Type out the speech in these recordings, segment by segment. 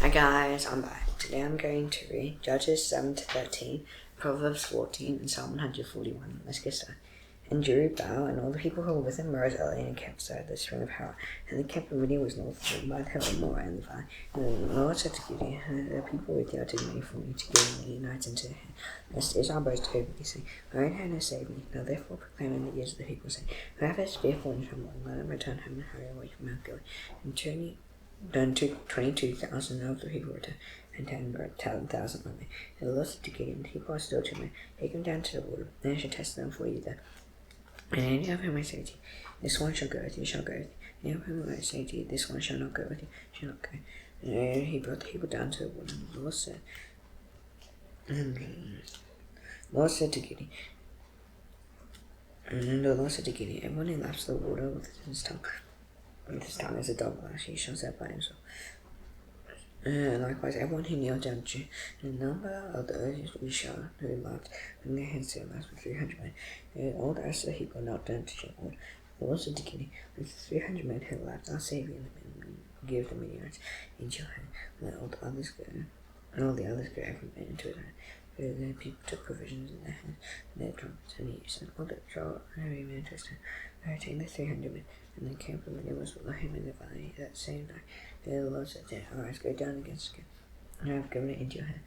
Hi guys, I'm back. Today I'm going to read Judges 7 to 13, Proverbs 14, and Psalm 141. Let's get started. And Jerubbaal and all the people who were with him rose early and camped beside the spring of Hara. And the camp of Midian was north of them by the hill of Moreh in the valley. And the Lord said to Gideon, the people with you are too many for me to give Midianites into their hand, lest Israel boast over me, saying, My right hand has saved me. Now therefore proclaim in the ears of the people, saying, Whoever is fearful and trembling, let him return home and hurry away from Mount Gilead. And 22,000 of the people returned, and 10,000 only. And the Lord said to Gideon, the people are still too many. Take them down to the water, and I shall test them for you there. And any of whom I say to you, this one shall go with you, shall go with you. Any of whom I say to you, this one shall not go with you, shall not go. And he brought the people down to the water, and the Lord said to Gideon, everyone who laps the water with his tongue as a dog lash, he shall set by himself. Likewise, everyone who kneeled down to the number of those who lapped when their hands to the last were 300 men. And all the rest of the people knelt down to Jun. The Lord said to Gideon, with the 300 men who lapped, I'll save you and give the Midianites into your hand. And let all the others go, every man into his hand. So the people took provisions in their hands, and their trumpets, and he sent all the every man to his hand, overtaking the 300 men. And the camp of Midian was below him in the valley that same night. And the Lord said to him, Arise, go down against the camp, and I have given it into your hand.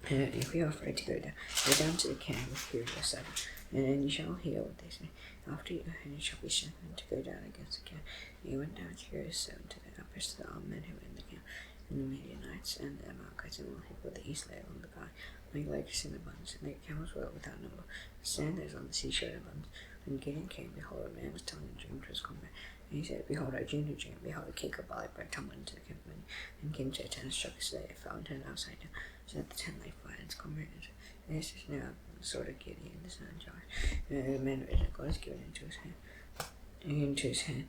And if you are afraid to go down to the camp with Hero 7, and then you shall hear what they say. After you, and it shall be sent to go down against the camp. And he went down with Hero 7 to the outposts of the armed men who were in the camp, and the Midianites and the Amalekites and all the people of the east lay along the valley, like lakes in abundance, and their camels were without number. The sand that is on the sea showed abundance. When Gideon came, behold, a man was telling a dream to his comrade. And he said, Behold, I dreamed a dream. Behold, a cake of barley bread tumbled into the camp, and came to a tent and struck a slave. It fell into an outside down, so that the tent lay flat, and his comrade entered. And this is now the sword of Gideon, the son of Joash. And the man risen, God has given into his hand.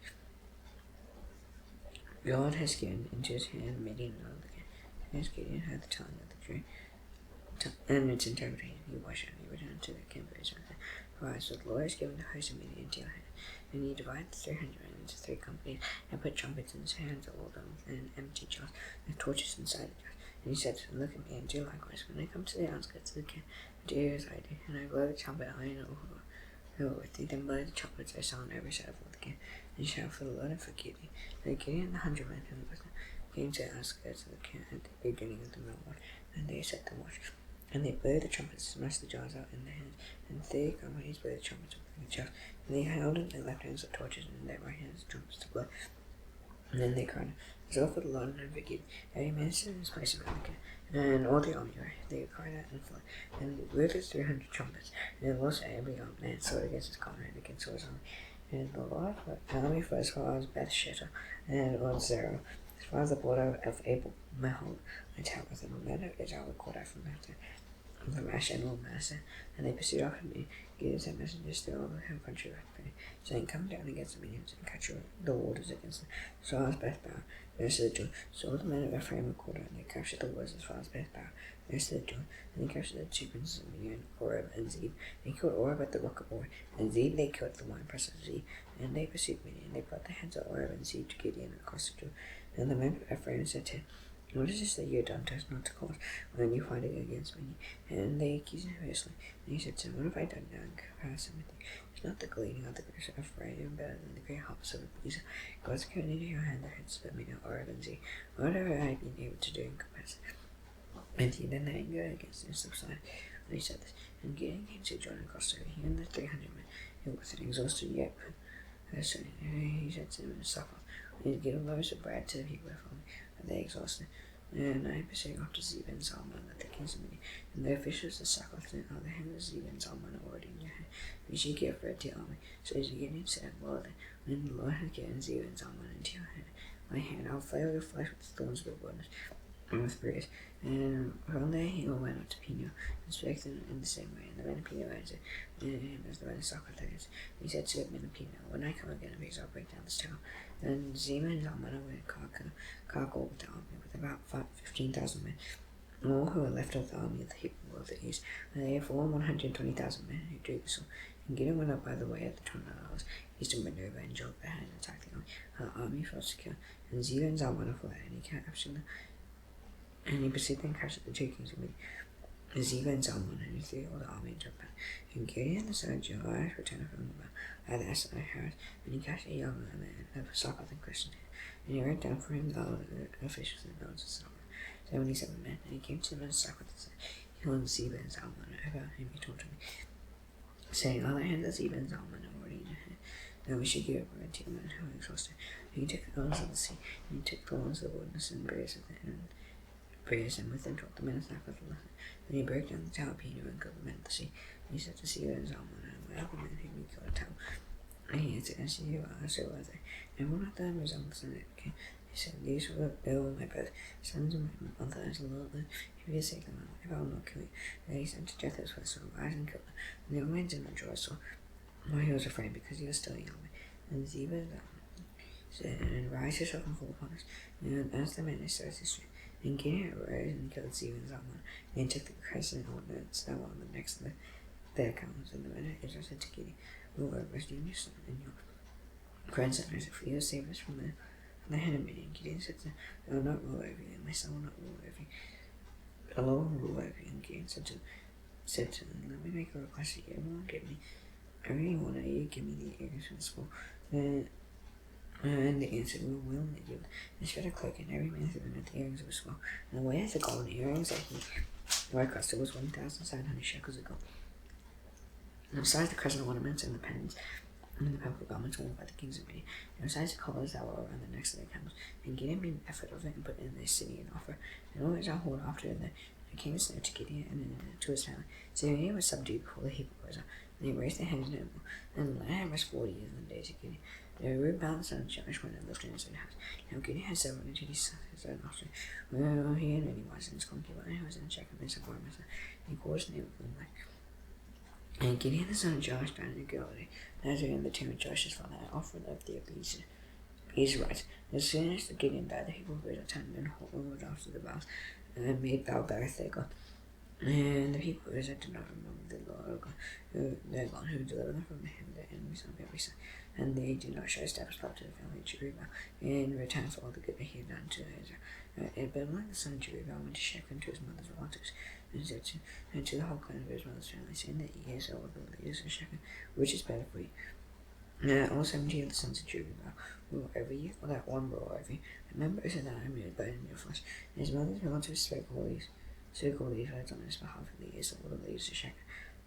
God has given into his hand Midian and all the camp. As Gideon heard the telling of the dream, and its interpretation, he washed and he returned to the camp of Israel. Arise, for the Lord has given the host of Midian into your hand. And he divided the 300 men into 3 companies, and put trumpets in his hands, all of them, and empty jars, and torches inside the jars. And he said to them, Look at me, and do likewise. When I come to the outskirts of the camp, do as I do, and I blow the trumpet, I know who are with thee. Then blow the trumpets I saw on every side of the camp, and shout for the Lord and for Gideon. And Gideon and the 100 men who were with him came to the outskirts of the camp at the beginning of the middle watch, and they set the watch. And they blew the trumpets, smashed the jars out in their hands, and 3 companies blew the trumpets with the jars. And they held in their left hands the torches, and in their right hands the trumpets to blow. And then they cried, So for the Lord and for Gideon. Every man stood in his place around the camp, and all the army were. They cried out and fled. And they blew the 300 trumpets, and the Lord said, Every armed man sword against his comrade, against his army. And the Lord army fought as far as Beth-Shetter, and on Zerah, as far as the border of Abel-Mahol, and Tabith, and the men of Israel were caught out from after the Rash and all Manasseh, and they pursued after me. Gideon sent messengers through all the hill country of Ephraim, saying, Come down against the Midianites and capture the waters against them. As far as Beth-Bar, the rest of the Jun. So all the men of Ephraim were caught out, and they captured the waters as far as Beth-Bar, the rest of the Jun. And they captured the 2 princes of Midian, Oreb and Zeb. They killed Oreb at the rock of Oreb, and Zeb they killed at the winepress of Zeb. And they pursued Midian. They brought the heads of Oreb and Zeb to Gideon across the Jun. And the men of Ephraim said to him, What is this that you have done to us not to call us when you fight against me? And they accused him fiercely. And he said to them, What have I done now in comparison with you? Is not the gleaning of the grapes of Ephraim better than the great harvest of the Ephraim? God's given into your hand the heads of Midian, Oreb and Zeb. What have I been able to do in comparison with you? Then the anger against him subsided when he said this. And Gideon came to Jun and crossed over, he and the 300 men who were exhausted yet. He said to them in Sackcloth, We need to give loaves of bread to the people before me, but they exhausted. And I pursued after Zeb and Zalman at the kings of Midian, and their officials the Sackcloth in other hand of Zeb and Zalman are already in your hand. We should give bread to your army. So Gideon said, Well then, when the Lord has given Zeb and Zalman into your hand, my hand, I'll flail your flesh with thorns of the wilderness, and with briars. And from there he went up to Peniel, and spake them in the same way. And the men of Peniel answered him as the men of Sackcloth answered. And he said to the men of Peniel, When I come again, I'll break down this town. And Zeb and Zalman went Cargill with the army, with about 15,000 men, all who were left of the army of the people of the east. And they had fallen 120,000 men who drew the sword. And Gideon went up by the way of the 12 hours, east of Minerva, and Jobbehah, and attacked the army. Her army fell secure. And Zeb and Zalman fled, and he captured them. And he perceived and captured the 2 kings of Midian, Ziba and Zalmon, and he threw all the army into a battle. And Gideon the son of Joash returned from the battle at the Aston of Harris, and he captured a young man of Succoth and questioned him. And he wrote down for him all the officials and nobles of Solomon, 77 men. And he came to them in Succoth and said, Heal him Ziba and Zalmon, about whom he told me, saying, All the hands of Ziba and Zalmon are already in your hand. Now we should give over to men who are exhausted. And he took the ones of the sea, and he took the ones of the wilderness and braves of the and with them taught the men of Succoth a lesson. Then he broke down the tower of Peter and killed the men of the sea. And he said to Ziba and Zalmon, and where are the men whom you killed at tower? And he answered, As you are, so are they. And one of them resembled the son of King. He said, These were my both sons of my mother, as the Lord lived. If you say to my life, I will not kill you. Then he sent to Jethro's first son, rise and kill them. And the young man did not rejoice, for he was afraid, because he was still a young man. And Ziba said, And rise yourself and fall upon us. And as the man started his strength, and Gideon arose and killed Ziba and Zalmon, and took the crescent ornaments that were on the necks of their camels. And the men of Israel said to Gideon, Rule over us, you and your son, and your grandson, for you to save us from the hand of Midian. Gideon said to them, I will not rule over you, and my son will not rule over you. But Allah will rule over you. And Gideon said to them, Let me make a request to you. Everyone give me, every one of you give me the earrings from the school. And they answered, We will willingly give and spread a cloak, and every man threw them at the earrings of a skull. And the weight of the golden earrings that he requested was 1,700 shekels of gold. And besides the crescent ornaments and the pens and the purple garments worn by the kings of Midian, and besides the collars that were around the necks of their camels, and Gideon made an effort of it and put it in their city and offer. And all Israel hauled after it, and the king sent to Gideon and to his family. So Gideon was subdued before the heap of Israel, and they raised their hands no more. And the land was 40 years in the days of Gideon. There were bound son of Joash went and lived in his own house. Now Gideon had several entities his own offspring. Well, he had many wives, and his concubine who was in Shechem and Sapphira, and he called his name Abimelech. And Gideon the son of Joash died in Galilee. As in the tomb of Joash's father, and offered up the Israelites. As soon as Gideon died, the people of Israel turned and followed after the vows, and made Baal-berith their god. And the people of Israel did not remember the Lord their God, who delivered them from the hand of their enemies on every side. And they did not show steps love to the family of Jerubbaal in return for all the good that he had done to Israel. Abimelech the son of Jerubbaal went to Shechem to his mother's relatives, and said to the whole clan of his mother's family, saying that ye are all the leaders of Shechem, which is better for you. All 70 of the sons of Jerubbaal rule over you, or that one rule over you. Remember, so that I am your bone in your flesh. And his mother's relatives spoke all these words on his behalf, and these are all the leaders of Shechem.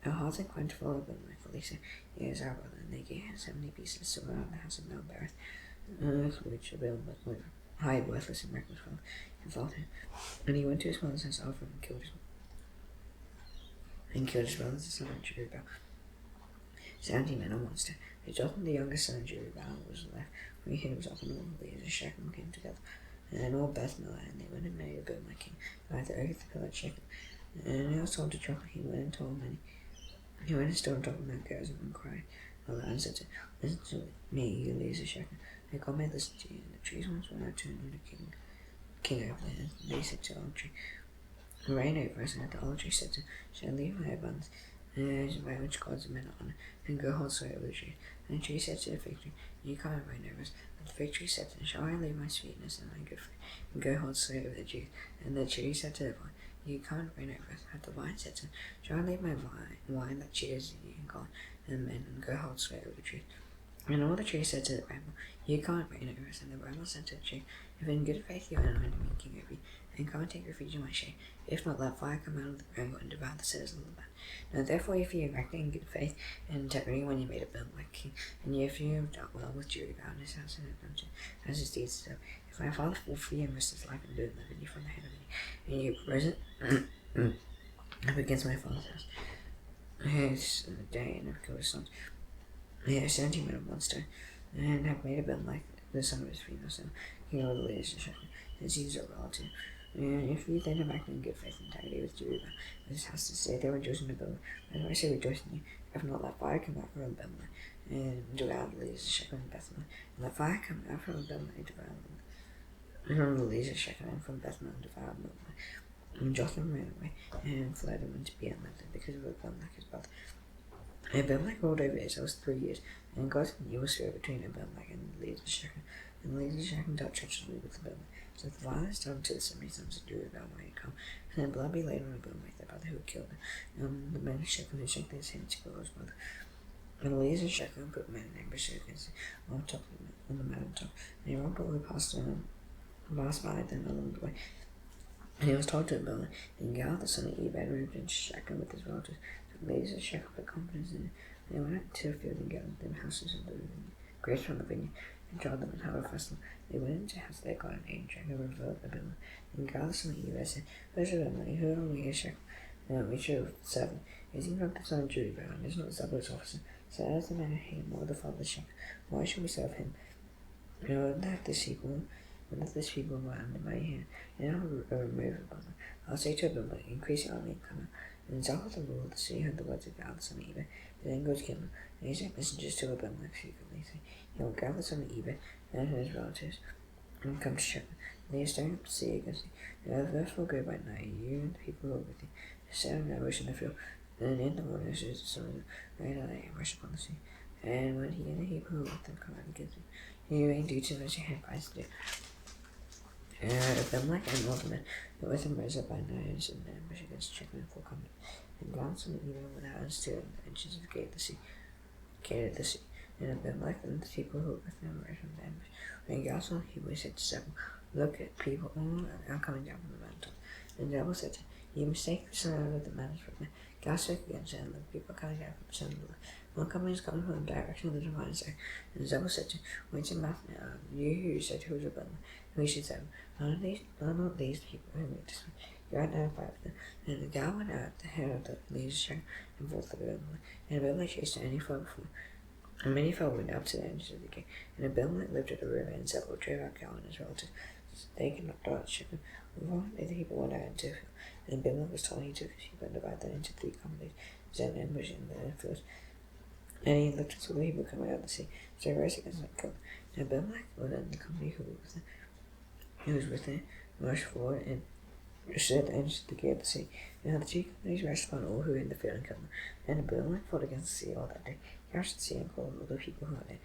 Our hearts inclined to follow Abimelech, for they said, He is our brother, and they gave him 70 pieces of silver out of the house of Baal-berith, which Abimelech would hide worthless and reckless from, and followed him. And he went to his mother's house, offered and killed his brothers, the son of Jerubbaal. 70 men on one stone. Jotham, the youngest son of Jerubbaal, was left, where he was often all the leaders of Shechem came together, and all Beth Millah, and they went and married Abimelech king, who had the oath to kill at Shechem. And he was told to Jotham, he went and told many. He went and stood on top of Mount Gerizim and cried aloud and said, Listen to me, you leaders of Shechem. May God may listen to you. And the trees once were turned into king over there. And they said to the olive tree, Reign over us. And the olive tree said to Shall I leave my abundance, by which gods and men are honored, and go hold sway over the tree? And the tree said to the fig tree, You can't reign over us. And the fig tree said to them, Shall I leave my sweetness and my good fruit, and go hold sway over the tree? And the tree said to the vine, You can't reign over us. And the vine said to him, Shall I leave my wine that cheers you and God and men, and go hold sway over the tree? And all the trees said to the bramble, You can't reign over us. And the bramble said to the tree, If in good faith you are anointed me king over you, and can't take refuge in my shade, if not, let fire come out of the bramble and devour the citizens of the land. Now therefore, if you have acted in good faith and integrity when you made Abimelech king, and if you have dealt well with Jerubbaal and his house and have done as his deeds deserve, if my father will free and risk his life and do deliver you from the hand of me, and you present up against my father's house, his day, and have killed his sons, they have 70 men of one stone, and have made Abimelech the son of his female son, king over the leaders of Shechem, since he is a relative. And if you then have acted in good faith and integrity with Jerubbaal, this has to say they rejoice in Abimelech. As I say, rejoice in you. If not, let fire come out from Abimelech, and devour the leaders of Shechem and Bethlehem. And let fire come out from Abimelech and devour them. And from the leaders of Shechem and from Bethlehem and devour Abimelech. And Jotham ran away and fled and went to be unlimited because of Abimelech his brother. Abimelech ruled over Israel 3 years, and God's continual war between Abimelech and the leaders of Shechem. and lays the Shechem dealt treacherously with Abimelech. So the violence done to the 70 sons of Judah about why he come, and then blood be laid on Abimelech, the brother who killed him. The men of Shechem who shook his hand to kill his brother. And Eliezer Shechem put men in ambush against him on top of him, on the mountaintop, and he robbed all who passed by them along the way. And he was told to Abimelech, and Gal the son of Ebed moved into Shechem with his relatives. So Eliezer Shechem put confidence in him. And they went out to the field and gathered them houses of the grapes from the vineyard, and tried them and held a festival. They went into the house of their God and ate and drank and revoked Abimelech. And Gal the son of Ebed said, Where's Abimelech? Who are we Shechem? We should have servant. Is he not the son of Judah, and is not Zebul's officer? So as the man of him, or the father of Shechem, why should we serve him? When have this people were under my hand, and I will remove Abimelech. I'll say to Abimelech, increase your army and come out. And Zebul the ruler of the sea heard the words of Gal the son of Ebed, and then goes to kill him. And he sent messengers to Abimelech secretly, saying, He will Gal the son of Ebed and his relatives, and come to Shechem. And they are stirring up the sea against thee. And therefore go by night, you and the people who are with thee, and set an ambush in the field. And in the morning there is the sun of the rain, and they rush upon the sea. And when he and the people who were with them come out against him, he rained due to which he had price to do. And Abimelech and all the men who were with him rose up by night and set an ambush against Shechem in full combat. And glanced on the evil went out and stood on the edges of the gate of the sea. And Abimelech and the people who were with him rose from the ambush. When Gal saw he said to Zebul, Look at people all are coming down from the mountain. And Zebul said to him, You mistake the son of the man from me. Gal spoke against him, and the people coming down from the son of the Lord. One company is coming from the direction of the divine side. And Zebul said to him, Wait a minute now, you who said who was Abimelech, who should say, None of these people who made this one. Go out now and fight with them. And the Gal went out at the head of the leadership and fought with Abimelech. And Abimelech chased any foe before. And many fell went up to the edges of the gate. And Abimelech lived at the river, and Zebul drove out Gal and his relatives. They could not dart Shechem. Before the people went out into the field. And Abimelech was told he took his people and divided them into 3 companies, set an ambush in the fields. And he looked and saw the people coming out of the sea. So he rose against them and killed them. And Abimelech was in the company who was with him, rushed forward and stood at the edge of the gate of the sea. And the 2 companies rushed upon all who were in the field and killed them. And Abimelech fought against the sea all that day. He rushed the sea and called all the people who were there.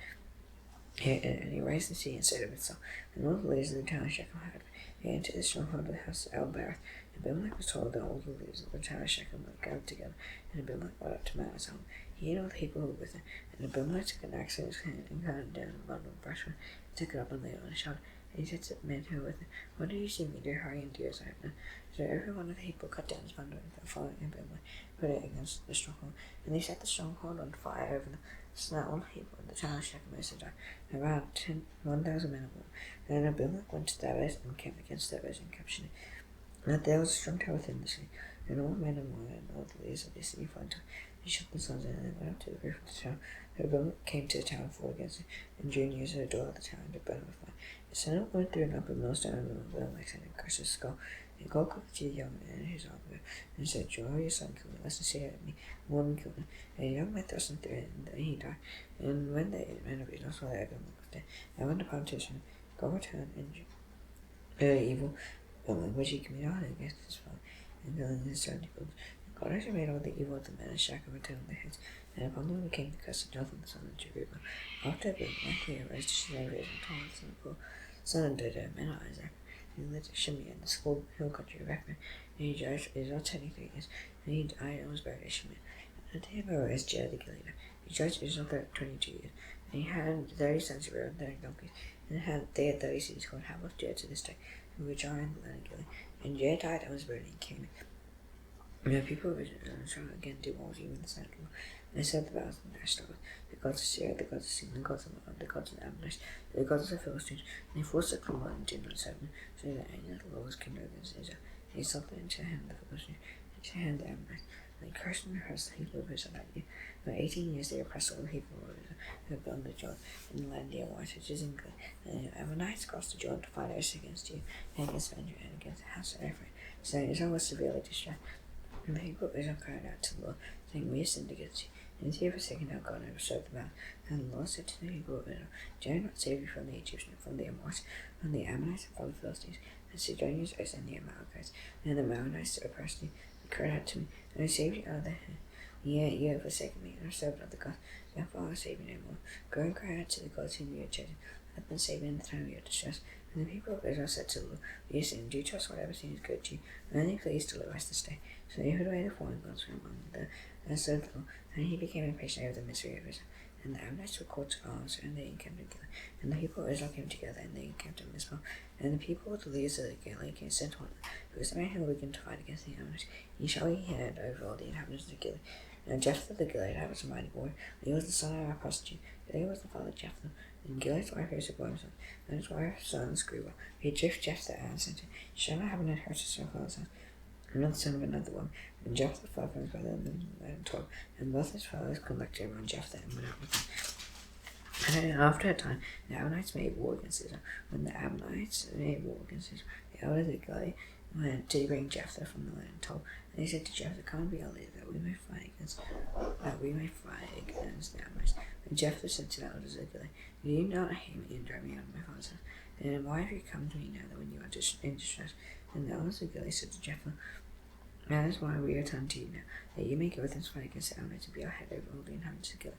And he raised the sea and said of itself, and all the leaders of the town of Shechem heard. He entered the stronghold of the house of El-Berith. And Abimelech was told that all the leaders of the town of Shechem were gathered together. And Abimelech went up to Mount his home. He and all the people who were with him. And Abimelech took an axe in his hand and cut it down a bundle of brushwood, and took it up and laid it on his shoulder. And he said to the men who were with him, What do you see me do? Hurry and do as I have done. So every one of the people cut down his bundle and following Abimelech, put it against the stronghold. And they set the stronghold on fire over them. So that all the people in the town of Shechem most died, around 1,000 men of war. And Abimelech went to Thebez and camped against Thebez and captured it. And there was a strong tower within the city, and all men of war and all the leaders of the city fled to it. He shut the sons in and went up to the roof of the tower. So Abimelech came to the tower and fought against it, and Jun used the door of the tower to burn it with fire. His son went through an upper millstone of Abimelech's and crushed his skull. And God called to the young man in his armor and said, Draw your son, kill him, lest he say at me, more than kill him. And the young man thrust him through it, and he died. And when the men of Israel saw that Abimelech was dead, they went upon to his son. God returned and evil which he committed on against his father, and killing his son equals. God also made all the evil of the men of Shechem return on their heads, and upon them came the curse of Jonathan the son of Jerubbaal. After Abimelech he arose to slay his son of Saul, son of Dodo, men of Isaac. He lived at Shimei in the school hill country of Ephraim, and he judged Israel 23 years, and he died and was buried at Shimei. And the day of arose Jair the Gileadite. He judged Israel 22 years, and he had 30 sons who rode 30 donkeys, and they had 30 cities called Havoth Jair to this day, which are in the land of Gilead. And Jair died and was buried in Canaan. And the people of Israel again did what was evil in the sight of the Lord. And they set the vows in their stars, the gods of Syria, the gods of Sidon, the gods of Moab, the gods of Ammonites, the gods of the Philistines, and they forsook the Lord and did not serve him. So the anger of the Lord was kindled against Israel. And he sold them into the hand of the Philistines, into the hand of the Ammonites. And they cursed and rehearsed the people of Israel that year. For 18 years they oppressed all the people of Israel who had built the Jordan in the land near White, which is in Gilead. And the Ammonites crossed the Jordan to fight against you, and against Benjamin, and against the house of Ephraim. So Israel was severely distressed. And the people of Israel cried out to the Lord, saying, We have sinned against you. And you have forsaken our God and have served the vow. And the Lord said to the people of Israel, Did I not save you from the Egyptians, from the Amorites, from the Ammonites, and from the Philistines, and Sidonians, and the Amalekites, and the Maonites to oppress you? They cried out to me, and I saved you out of their hand. Yet you have forsaken me, and have served other gods. Your father save you no more. Go and cry out to the gods whom you have chosen. Let them save you in the time of your distress. And the people of Israel said to the Lord, we sin, do trust whatever seems good to you, and only please deliver us this day. So they put away the foreign gods from among them, and served the Lord, and he became impatient over the misery of Israel. And the Ammonites were called to arms, and they encamped in Gilead. And the people of Israel came together, and they encamped in Mizpah. And the people of the leaders of the Gilead came sent to one another, because the man who began to fight against the Ammonites, he shall be hand over all the inhabitants of Gilead. And Jephthah the Gileadite was a mighty warrior. He was the son of a prostitute. Gilead was the father of Jephthah. And Gilead's wife was a boy's son, and his wife's son's grew up. He drift Jephthah and said, shall not have an inheritance of her father's house. Another son of another woman. And Jephthah fell from his brother and told, and both his fathers collected around Jephthah and went out with him. And after a time, the Ammonites made war against Israel. When the Ammonites made war against Israel, the elders of Gilead went to bring Jephthah from the land and told. And he said to Jephthah, come and be our leader, that we may fight against the Ammonites. And Jephthah said to the elders of Gilead, do you not hate me and drive me out of my father's house? Then why have you come to me now that when you are in distress? And the elders of Gilead said to Jephthah, that is why we are turned to you now, that you may go with us fight against the Ammonites and be our head over all the inhabitants of Gilead.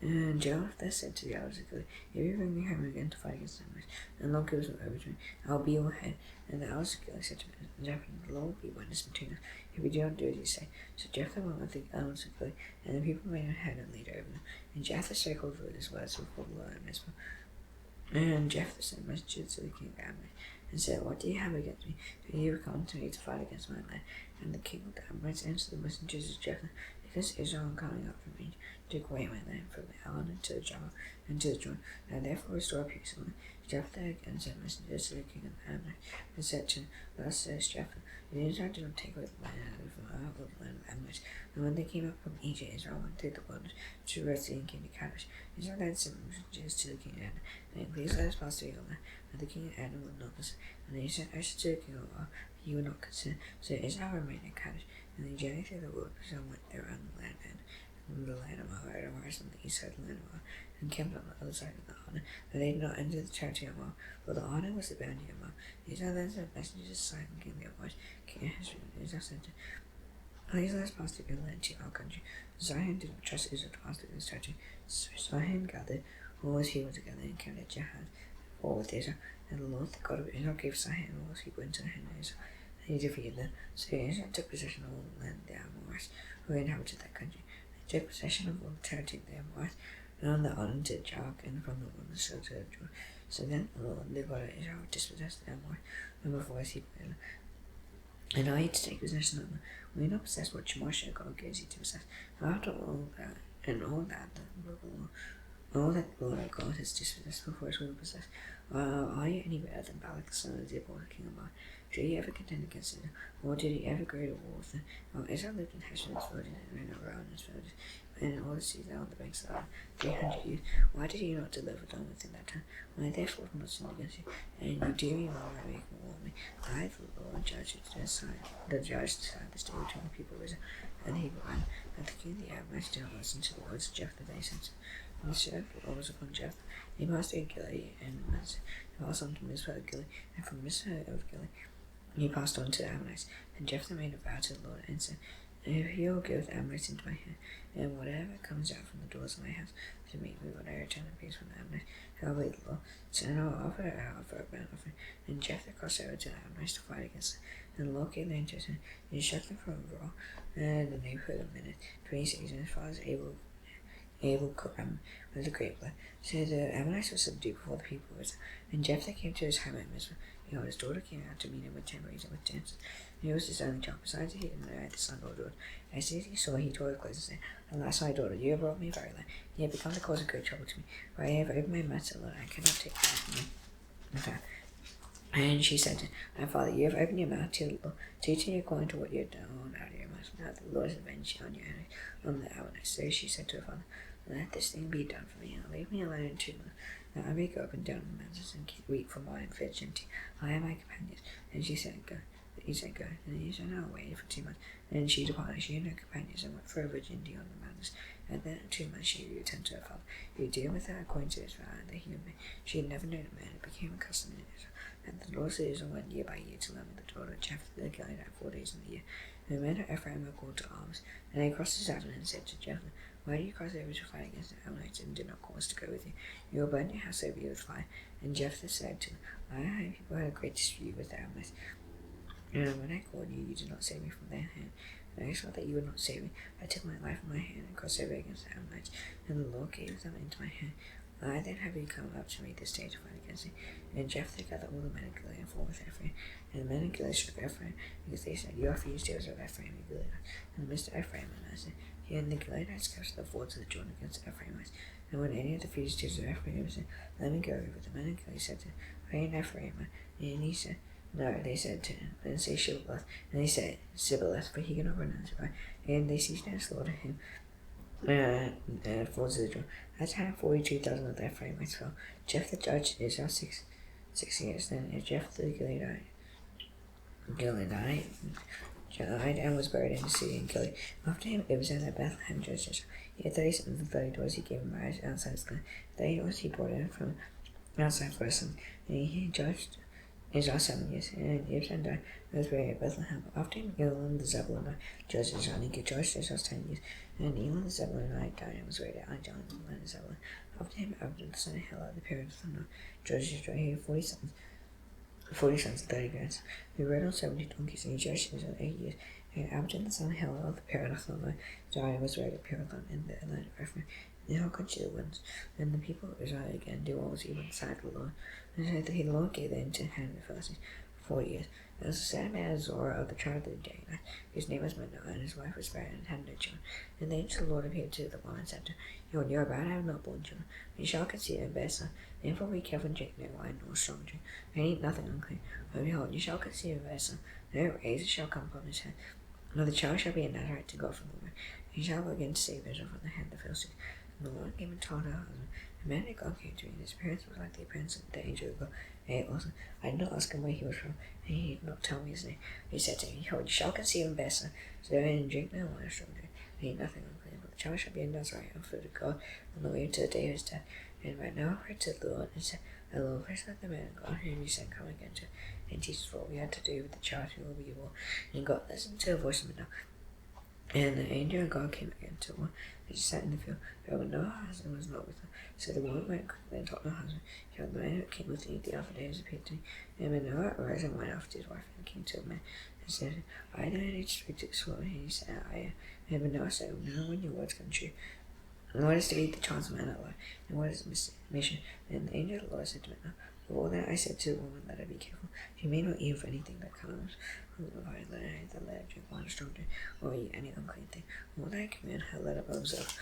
And Jephthah said to the elders of Gilead, if you bring me home again to fight against the Ammonites, and the Lord gives them over to me, I will be your head. And the elders of Gilead said to Jephthah, the Lord will be witness between us, if we do not do as you say. So Jephthah went with the elders of Gilead, and the people made him head and leader over them. And Jephthah spoke all these words before the Lord at Mizpah. And Jephthah sent messengers to the king of Ammon, and said, what do you have against me? For you have come to me to fight against my land. And the king of the Ammonites answered the messengers of Jephthah, because Israel coming up from me took away my land from the Arnon to the Jabal and to the Jordan, and therefore restore peace on them. Jephthah again sent messengers to the king of the Ammonites, and said to him, thus says Jephthah, the Israelites did not take away the land out of the land of Ammonites. And when they came up from Egypt, Israel went through the wilderness to the Red Sea and came to Kadesh. Israel then sent messengers to the king of Edom, saying, please let us pass through your land. And the king of Edom would not listen. And they sent Usher to the king of Moab, he would not consider. So Israel remained in Kadesh, and they journeyed through the wilderness and went around the land of Edom, and the land of Moab, and arrived on the east side of the land of Moab, and camped on the other side of the Arnon. But they did not enter the territory of Moab, for the Arnon was the boundary of Moab. Israel then sent messengers to Sihon, king of the Amorites, king of Heshbon. Israel said to him, please let us pass through your land to our country. Sihon did not trust Israel to pass through this territory. So Sihon gathered all his people together and camped at Jahaz, war with Israel. And the Lord, the God of Israel, gave Sihon all his people into the hand of Israel, and he defeated them. So Israel took possession of all the land of the Amorites who inhabited that country. They took possession of all the territory of the Amorites, and on the Arnon to Jarak, and from the wilderness to the Jordan. So then the Lord, the God of Israel, dispossessed the Amorites, and before his people Israel. And I to take possession of them. We not possess what Moshe God gives you to possess. After all that, and all that the Lord our God has dispossessed before us, we will possess. Are you any better than Balak the son of Zippor, the king of Moab? Did he ever contend against Israel, or did he ever go to war with them? Israel lived in Heshbon's villages, and ran around his villages, and all the seas on the banks of the Arnon, 300 years. Why did he not deliver them within that time? When I therefore have not sinned against you, and you do me wrong and make me warn me, I, the Lord, judge to decide this day between the people of Israel and the Hebrew land. And the king of the Ammonites did not listen to the words of Jephthah they sent. And the spirit of the Lord was upon Jephthah. He passed through Gilead and Manasseh. He passed on to Mizpah of Gilead, and from Mizpah of Gilead he passed on to the Ammonites. And Jephthah made a vow to the Lord and said, if you will give the Ammonites into my hand, and whatever comes out from the doors of my house to meet me when I return in peace from the Ammonites, I will be the Lord. So then I will offer a burnt offering. And Jephthah crossed over to the Ammonites to fight against them. And the Lord gave them into his hand, and he struck them from Raw, and the neighborhood of Minnith, 20 cities, and as far as Abel Koram with a great blood. So the Ammonites were subdued before the people of Israel. And Jephthah came to his home at Mizpah. Behold, his daughter came out to meet him with tambourines and with dances. And he was his only child. Besides, he had married the son of Lord. As soon as he saw, he tore his clothes and said, alas, my daughter, you have brought me very low. You have become the cause of great trouble to me. For I have opened my mouth to the Lord, I cannot take back from you. In fact, and she said to my father, you have opened your mouth to the Lord. Do to you according to what you have done out of your mouth. Now the Lord has avenged you on your enemy, on the Ammonites. So she said to her father, let this thing be done for me, and leave me alone in 2 months, that I may go up and down the mountains and weep for wine, fetch and tea. I and my companions. And she said, go. He said, go. And he said, no, wait for 2 months. And she departed, she and her companions, and went for a virginity on the mountains. And then in 2 months she returned to her father. He deal with her according to his vow, and that he had made. She had never known a man, and became accustomed in Israel. And the Lord said Israel went year by year to learn with the daughter of Jephthah the Gileadite 4 days in the year. And the men of Ephraim were called to arms. And they crossed the Jordan and said to Jephthah, Why do you cross over to fight against the Ammonites and did not call us to go with you? You will burn your house over you with fire. And Jephthah said to them, I heard people had a great dispute with the Ammonites. And when I called you, you did not save me from their hand. And I saw that you would not save me. I took my life in my hand and crossed over against the Ammonites, and the Lord gave them into my hand. I then have you come up to me this day to fight against me. And Jephthah gathered all the men of Gilead and fought with Ephraim. And the men of Gilead struck Ephraim, because they said, You are fugitives of Ephraim and Gilead. And Mr. Ephraim and Manasseh, he and the Gileadites captured the fords of the Jordan against the Ephraimites. And when any of the fugitives of Ephraim said, Let me go over, the men of Gilead said to him, Are you an Ephraim? And he said, No, they said to him, Then say Shibboleth. And they said, Sibboleth, for he cannot pronounce it right. And they seized and slaughtered him. Fords of the Jordan. At the time, 42,000 of the Ephraimites fell. Jephthah judged Israel 6 years. Then Jephthah the Gileadite died and was buried in the city in Gilead. After him, it was at Bethlehem judged Israel. He had 30 sons and 30 daughters. He gave him marriage outside his clan. 30 daughters he brought in from outside for his sons. And he judged Israel 7 years. And Ibzan died and was buried at Bethlehem. After him, Elam the Zebulunite judged Israel. And he judged Israel 10 years. And Elam the Zebulunite died and was buried at Aijalon in the land of Zebulun. After him, Abdul the son of Hela, the period of the north, judged Israel. He had 40 sons and 30 grandsons. He rode on 70 donkeys, and he judged Israel 8 years. And Abdul the son of Hela, the period of the north, died and was buried at Pirathon in the land of Ephraim. The whole country of the winds. And the people of Israel again did what was evil inside the Lord. And so the Lord gave them into the hand of the Philistines for 40 years. There was a certain man Zorah of the tribe of the Danites, whose name was Manoah, and his wife was barren and had no children. And the angel of the Lord appeared to the woman and said to her, You are about to have not born children, but you shall conceive and bear son. Therefore be careful and drink no wine nor strong drink, and eat nothing unclean. For behold, you shall conceive and bear son. No razor shall come upon his head. Now the child shall be a Nazarite to God from the womb. He shall begin to save Israel from the hand of the Philistines. And the Lord came and told her husband, A man of God came to me, and his appearance was like the appearance of the angel of God. And it wasn't. I did not ask him where he was from, and he did not tell me his name. He said to me, Behold, you shall conceive and bear son. So and drink no wine or strong drink, and eat nothing unclean. But the child shall be a Nazarite and food of God, on the way to the day of his death. And right now I prayed to the Lord, and said, O Lord, praise the man of God, whom you sent come again to, and teach us what we had to do with the child who will be born. And God listened to the voice of Manoah. And the angel of God came again to one, and she sat in the field. But Manoah, her husband, was not with her. So the woman went quickly and told her husband, the man who came with me the other day has appeared to me. And Manoah arose and went after his wife, and came to the man, and said, I don't need to speak to this woman. And he said, I am. And Manoah said, Now when your words come true, and what is to be the child's man alive, and what is the mission? Then the angel of the Lord said to Manoah, For all that I said to the woman, let her be careful. She may not eat of anything that comes from the vine, let her drink wine or strong drink, or eat any unclean thing. All that I command her, let her observe.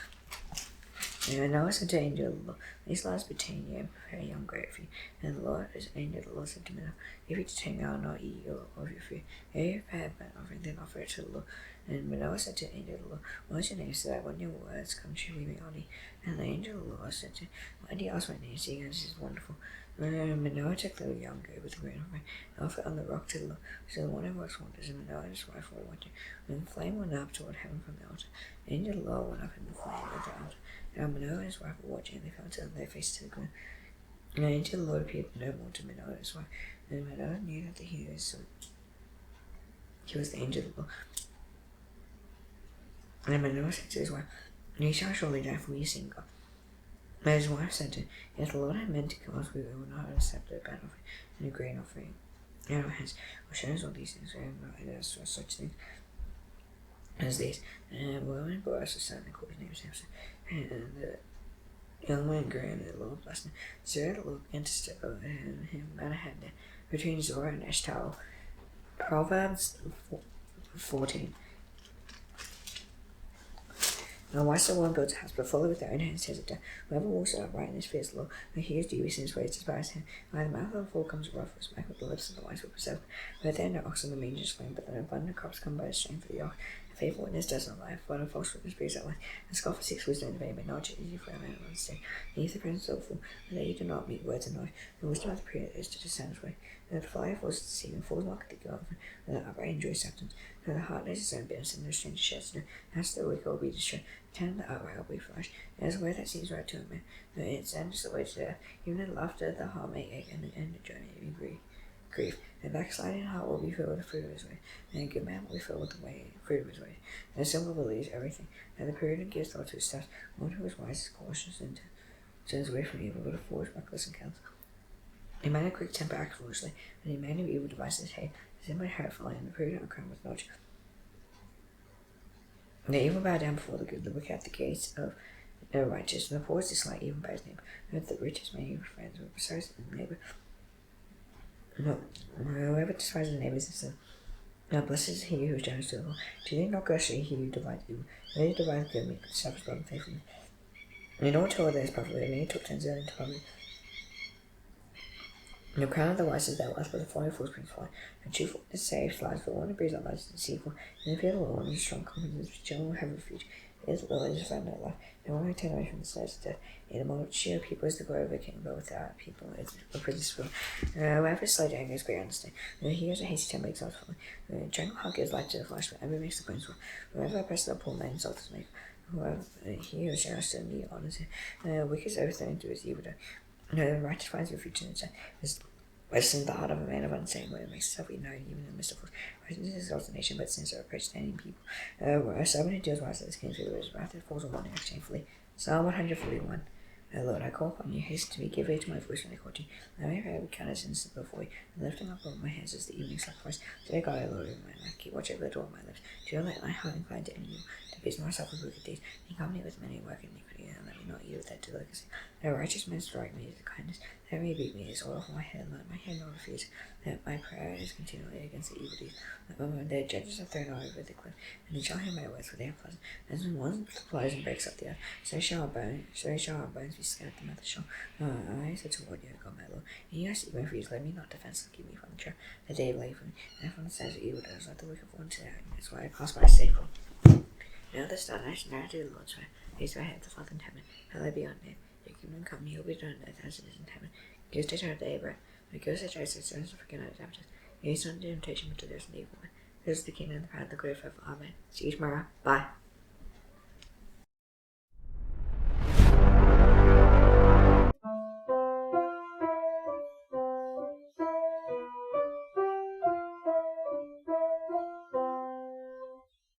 And Manoah said to the angel of the Lord, These laws pertain you, and prepare a young grape for you. And the Lord, as angel of the Lord, said to Manoah, If you detain me, I will not eat of your food. If you prepare a burnt offering, then offer it to the Lord. And Manoah said to the angel of the Lord, What is your name? So that when your words come true, we may honor you. And the angel of the Lord said to him, Why do you ask my name, seeing this is wonderful? And Manoah took the young goat with the grain offering, and offered it on the rock to the Lord. So the one who works wonders, and Manoah and his wife were watching. When the flame went up toward heaven from the altar, the angel of the Lord went up in the flame of the altar. And Manoah and his wife were watching, and they fell to their faces to the ground. And the angel of the Lord appeared no more to Manoah and his wife. And Manoah knew that he was the angel of the Lord. And Manoah said to his wife, You shall surely die, for we have seen God. But his wife said to him, If the Lord had meant to kill us, we would not have accepted a burnt offering and a grain offering in our hands, or shown us all these things. We have not aided us for such things as these. And the woman brought us a son, and called his name Samson. And the young man grew, and the Lord blessed him. So the Lord began to stir over him about a hand between Zorah and Eshtaol. Proverbs 14. Now watch the one builds a house, but follow with their own hands tears it down. Whoever walks uprightness fears the Lord, but he is devious in his ways despises him. By the mouth of the fool comes wrath, with smack with the lips of the wise will preserve. But there are no ox on the manger slain, but the abundant crops come by the strength of the ox. A faithful witness does not lie, but a false witness breathes out lies. A scoffer seeks wisdom in vain, but knowledge is easy for a man to understand. Beneath the presence of the fool, and that you do not meet words of knowledge. The wisdom of the prudent is to discern his way. And the folly of fools is deceiving, fools mock at the girlfriend, and the upright enjoy acceptance. And the heart knows its own bitterness, and no stranger shares it. As the wicked will be destroyed, the tongue of the upright will be flourished. There is a way that seems right to a man, but its end is the way to death. Even the laughter of the heart may ache, and the end of joy may be grief. grief. A backsliding heart will be filled with the fruit of his ways, and a good man will be filled with the fruit of his ways. And a simple believes everything, and the prudent gives thought to his steps. One who is wise is cautious and turns away from evil, but a fool is reckless and counsel. A man of quick temper acts foolishly, and a man of evil devises hate. The simple heart falling, and the prudent are crowned with knowledge. The evil bow down before the good, the wicked at the gates of the righteous, and the poor is disliked even by his neighbor. Note that the richest may have friends, but besides the neighbor. No, whoever despises the neighbor is a sin. Now blessed is he who is generous to the poor. Do you think not cursed he who divides evil? They who divide good make suffers brother faithfully. And in order to order this properly, many took 10 zeal into poverty. The crown of the wise is their wealth, but the folly of fools brings folly. And truthfulness saves lives, but one who breathes out lies is deceitful. And if you have a one is strong confidence, which children will have refuge. It is the Lord is a friend of life. No one who turns away from the snares of death. In a multitude of people is the glory of a king, but without people is a prison spirit. Whoever is slow to anger is great understanding. He has a hasty temper exalts folly. Gentle heart gives life to the flesh, but envy makes the bones swell. Whoever oppresses the poor man insults his maker. Whoever he who is generous to the needy honors him. Wicked is overthrown into his evil doing. The righteous finds refuge in his death. Listen to the heart of a man of understanding, where it makes itself be known even in the midst of fools. Righteousness exalts a nation, but sins are reproach to any people. A servant who deals wisely is king through the wisdom, wrath that falls on one who acts shamefully. Psalm 141. Lord, I call upon you, hasten to me, give way to my voice when I call to you. I may have recount as innocent before you, and lifting up of my hands as the evening sacrifice. Today, God, I Lord, in my life, keep watch over the door of my lips. Do not let my heart incline to any evil, to busy myself with wicked deeds, in company with many who work iniquity, and let me not yield with that delicacy. Let righteous men strike me with kindness, let me beat me as oil for my head, let my hand not refuse. Let my prayer is continually against the evil deeds. Let when their judges are thrown over the cliff, and they shall hear my words, for they are pleasant. As when one flies and breaks up the earth, so shall our bones be scattered them at the shore. I said to Lord, you God, my Lord, and you ask even for you, let me not defenseless keep me from the trap. The day of life, and from the says of evil does, let the wicked fall into their agony. That's why I pass by safely. Now this done, I shall now do the Lord's prayer. Raise my head, the Father in heaven, hallowed be your name. Your kingdom come, your will be done on earth as it is in heaven. Give us this our day bread. Give us our trespasses, and forgive our debtors. Lead us not into temptation, but deliver us from the evil one. This is the kingdom, and the power, and the glory forever. Amen. See you tomorrow. Bye.